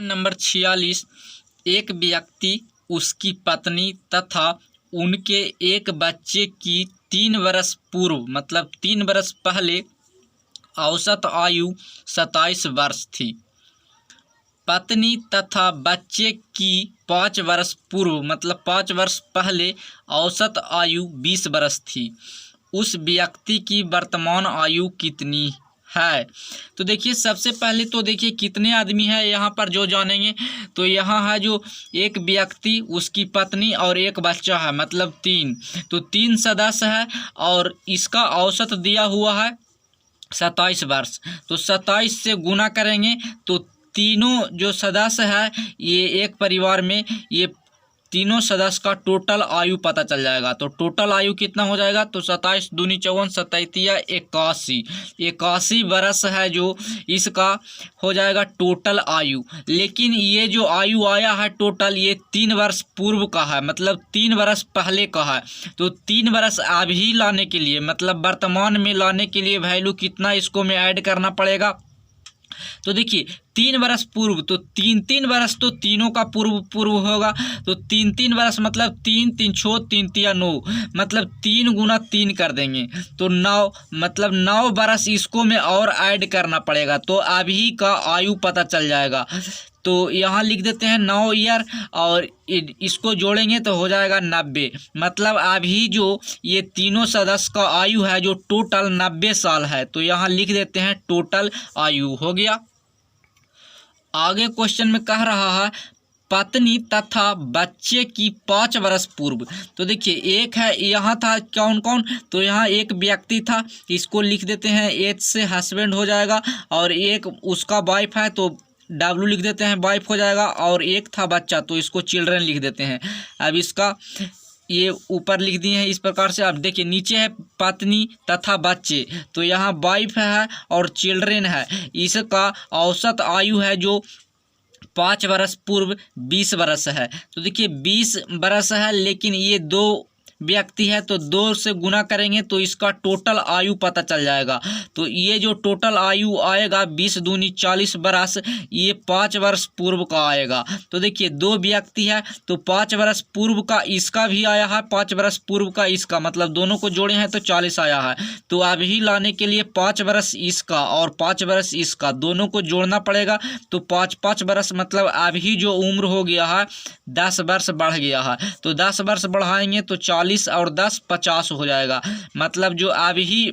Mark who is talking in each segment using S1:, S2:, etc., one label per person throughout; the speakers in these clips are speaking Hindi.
S1: नंबर 46। एक व्यक्ति, उसकी पत्नी तथा उनके एक बच्चे की 3 वर्ष पूर्व मतलब 3 वर्ष पहले औसत आयु 27 वर्ष थी। पत्नी तथा बच्चे की 5 वर्ष पूर्व मतलब 5 वर्ष पहले औसत आयु 20 वर्ष थी। उस व्यक्ति की वर्तमान आयु कितनी है? तो देखिए सबसे पहले तो देखिए कितने आदमी हैं यहाँ पर जो जानेंगे। तो यहाँ है जो एक व्यक्ति, उसकी पत्नी और एक बच्चा है मतलब 3। तो 3 सदस्य है और इसका औसत दिया हुआ है 27 वर्ष। तो 27 से गुना करेंगे तो तीनों जो सदस्य है ये एक परिवार में ये तीनों सदस्य का टोटल आयु पता चल जाएगा। तो टोटल आयु कितना हो जाएगा? तो 27 दूनी 54 सतैतिया 81 वर्ष है जो इसका हो जाएगा टोटल आयु। लेकिन ये जो आयु आया है टोटल ये 3 वर्ष पूर्व का है मतलब 3 वर्ष पहले का है। तो 3 वर्ष अभी लाने के लिए मतलब वर्तमान में लाने के लिए वैल्यू कितना इसको में ऐड करना पड़ेगा? तो देखिए 3 वर्ष पूर्व तो 3 वर्ष तो तीनों का पूर्व होगा। तो 3 वर्ष मतलब 3 3 छो 3 तिया 9 मतलब 3 गुना 3 कर देंगे तो 9 मतलब 9 वर्ष इसको में और ऐड करना पड़ेगा। तो अभी का आयु पता चल जाएगा। तो यहाँ लिख देते हैं 9 ईयर और इसको जोड़ेंगे तो हो जाएगा 90 मतलब अभी जो ये तीनों सदस्य का आयु है जो टोटल 90 साल है। तो यहाँ लिख देते हैं टोटल आयु हो गया। आगे क्वेश्चन में कह रहा है पत्नी तथा बच्चे की 5 वर्ष पूर्व। तो देखिए एक है यहाँ था कौन कौन? तो यहाँ एक व्यक्ति था, इसको लिख देते हैं एच से हस्बैंड हो जाएगा और एक उसका वाइफ है तो डब्ल्यू लिख देते हैं वाइफ हो जाएगा और एक था बच्चा तो इसको चिल्ड्रन लिख देते हैं। अब इसका ये ऊपर लिख दिए हैं इस प्रकार से। अब देखिए नीचे है पत्नी तथा बच्चे तो यहाँ वाइफ है और चिल्ड्रन है। इसका औसत आयु है जो 5 वर्ष पूर्व 20 वर्ष है। तो देखिए 20 वर्ष है लेकिन ये 2 व्यक्ति है तो 2 से गुना करेंगे तो इसका टोटल आयु पता चल जाएगा। तो ये जो टोटल आयु आएगा 20 दूनी 40 वर्ष ये 5 वर्ष पूर्व का आएगा। तो देखिए 2 व्यक्ति है तो 5 वर्ष पूर्व का इसका भी आया है 5 वर्ष पूर्व का इसका मतलब दोनों को जोड़े हैं तो 40 आया है। तो अभी लाने के लिए 5 वर्ष इसका और 5 वर्ष इसका दोनों को जोड़ना पड़ेगा। तो 5 वर्ष मतलब अभी जो उम्र हो गया है 10 वर्ष बढ़ गया है। तो 10 वर्ष बढ़ाएंगे तो 40 और 10 50 हो जाएगा मतलब जो अभी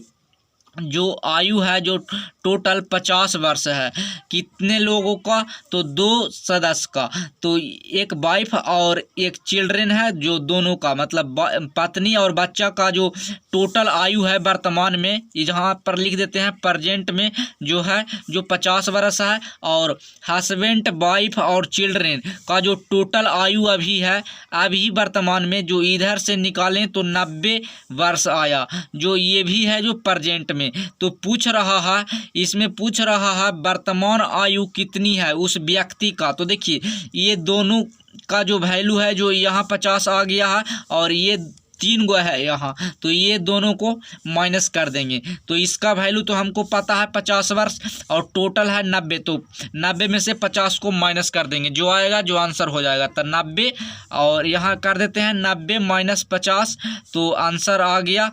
S1: जो आयु है जो टोटल 50 वर्ष है। कितने लोगों का? तो 2 सदस्य का। तो एक वाइफ और एक चिल्ड्रन है जो दोनों का मतलब पत्नी और बच्चा का जो टोटल आयु है वर्तमान में यहाँ पर लिख देते हैं प्रेजेंट में जो है जो 50 वर्ष है और हस्बैंड वाइफ और चिल्ड्रन का जो टोटल आयु अभी है अभी वर्तमान में जो इधर से निकालें तो 90 वर्ष आया जो ये भी है जो प्रेजेंट में। तो पूछ रहा है इसमें पूछ रहा है वर्तमान आयु कितनी है उस व्यक्ति का। तो देखिए ये दोनों का जो वैल्यू है जो यहाँ 50 आ गया है और ये 3 गो है यहाँ तो ये दोनों को माइनस कर देंगे। तो इसका वैल्यू तो हमको पता है 50 वर्ष और टोटल है 90 तो 90 में से 50 को माइनस कर देंगे जो आएगा जो आंसर हो जाएगा। तो 90 और यहाँ कर देते हैं 90 माइनस 50 तो आंसर आ गया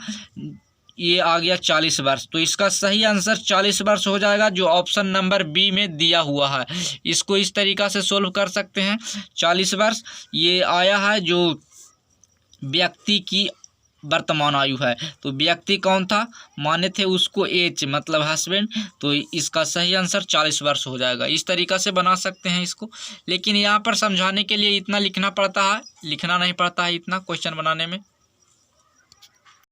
S1: ये आ गया 40 वर्ष। तो इसका सही आंसर 40 वर्ष हो जाएगा जो ऑप्शन नंबर बी में दिया हुआ है। इसको इस तरीक़ा से सोल्व कर सकते हैं। 40 वर्ष ये आया है जो व्यक्ति की वर्तमान आयु है। तो व्यक्ति कौन था? माने थे उसको एच मतलब हस्बैंड। तो इसका सही आंसर 40 वर्ष हो जाएगा। इस तरीक़ा से बना सकते हैं इसको। लेकिन यहाँ पर समझाने के लिए इतना लिखना पड़ता है, लिखना नहीं पड़ता है इतना क्वेश्चन बनाने में।